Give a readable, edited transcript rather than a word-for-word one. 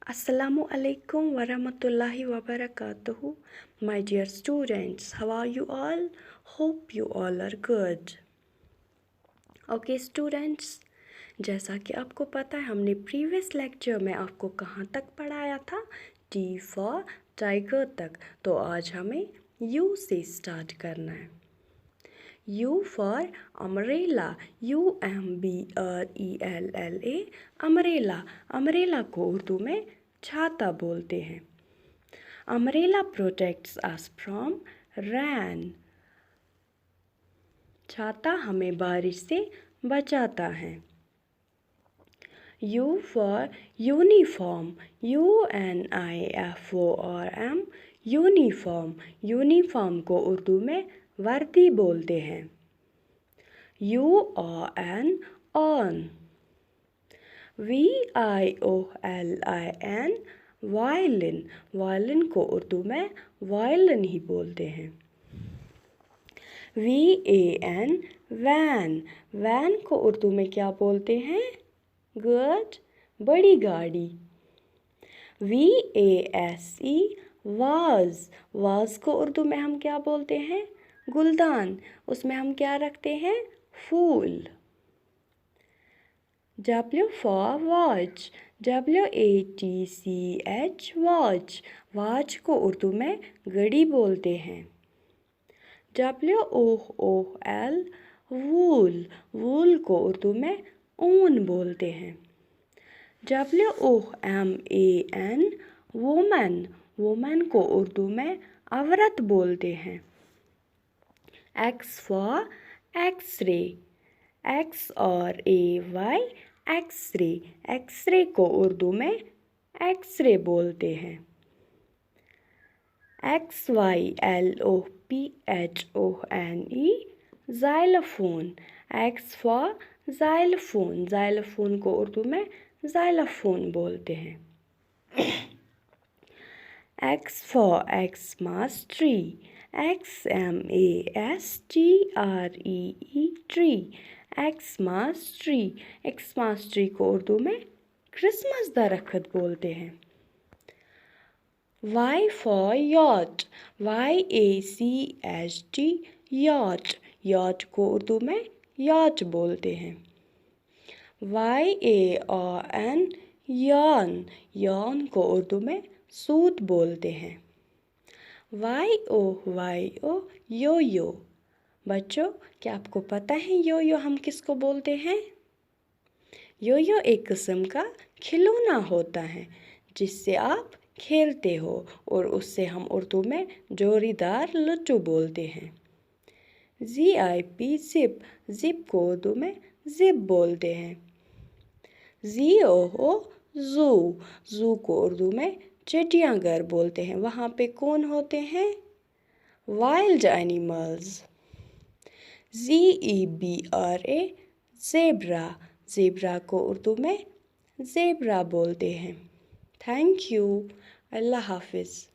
Assalamu alaikum warahmatullahi wabarakatuh. My dear students, how are you all? Hope you all are good. Okay students, जैसा कि आपको पता है हमने प्रीवियस लेक्चर में आपको कहाँ तक पढ़ाया था, T for टाइगर तक। तो आज हमें U से स्टार्ट करना है। U for umbrella, UMBRELLA, umbrella। umbrella को उर्दू में छाता बोलते हैं। umbrella protects us from rain। छाता हमें बारिश से बचाता है। U for uniform, UNIFORM, uniform. Uniform को उर्दू में वर्दी बोलते हैं। UON, on। VIOLIN, violin. Violin को उर्दू में वायलिन ही बोलते हैं। VAN, van. वैन को उर्दू में क्या बोलते हैं? गुड, बड़ी गाड़ी। VASE, was. वाज को उर्दू में हम क्या बोलते हैं? गुलदान। उसमें हम क्या रखते हैं? फूल। W for watch, WATCH, watch. Watch को उर्दू में घड़ी बोलते हैं। WOOL, वूल। वूल को उर्दू में ऊन बोलते हैं। WOMAN, woman. वुमन को उर्दू में औरत बोलते हैं। X for X-ray, XRAY, X-ray. X-ray को उर्दू में एक्सरे बोलते हैं। XYLOPHONE, xylophone. X for xylophone. Xylophone को उर्दू में ज़ाइलोफ़ोन बोलते हैं। X for Xmas, tree, XMASTREE, tree। Xmas tree। Xmas tree को उर्दू में क्रिसमस दरख्त बोलते हैं। Y for yacht, YACHT, yacht। yacht को उर्दू में yacht बोलते हैं। YARN, yarn। yarn को उर्दू में सूत बोलते हैं। YOYO, यो यो। बच्चों, क्या आपको पता है यो यो हम किसको बोलते हैं? यो यो एक किस्म का खिलौना होता है जिससे आप खेलते हो और उससे हम उर्दू में जोड़ीदार लट्टू बोलते हैं। ZIP, zip. जिप को उर्दू में जिप बोलते हैं। ZOO, zoo. ज़ू को उर्दू में चिड़ियाघर बोलते हैं। वहाँ पे कौन होते हैं? Wild animals. ZEBRA, zebra. Zebra को उर्दू में ज़ेब्रा बोलते हैं। Thank you. अल्लाह हाफिज़।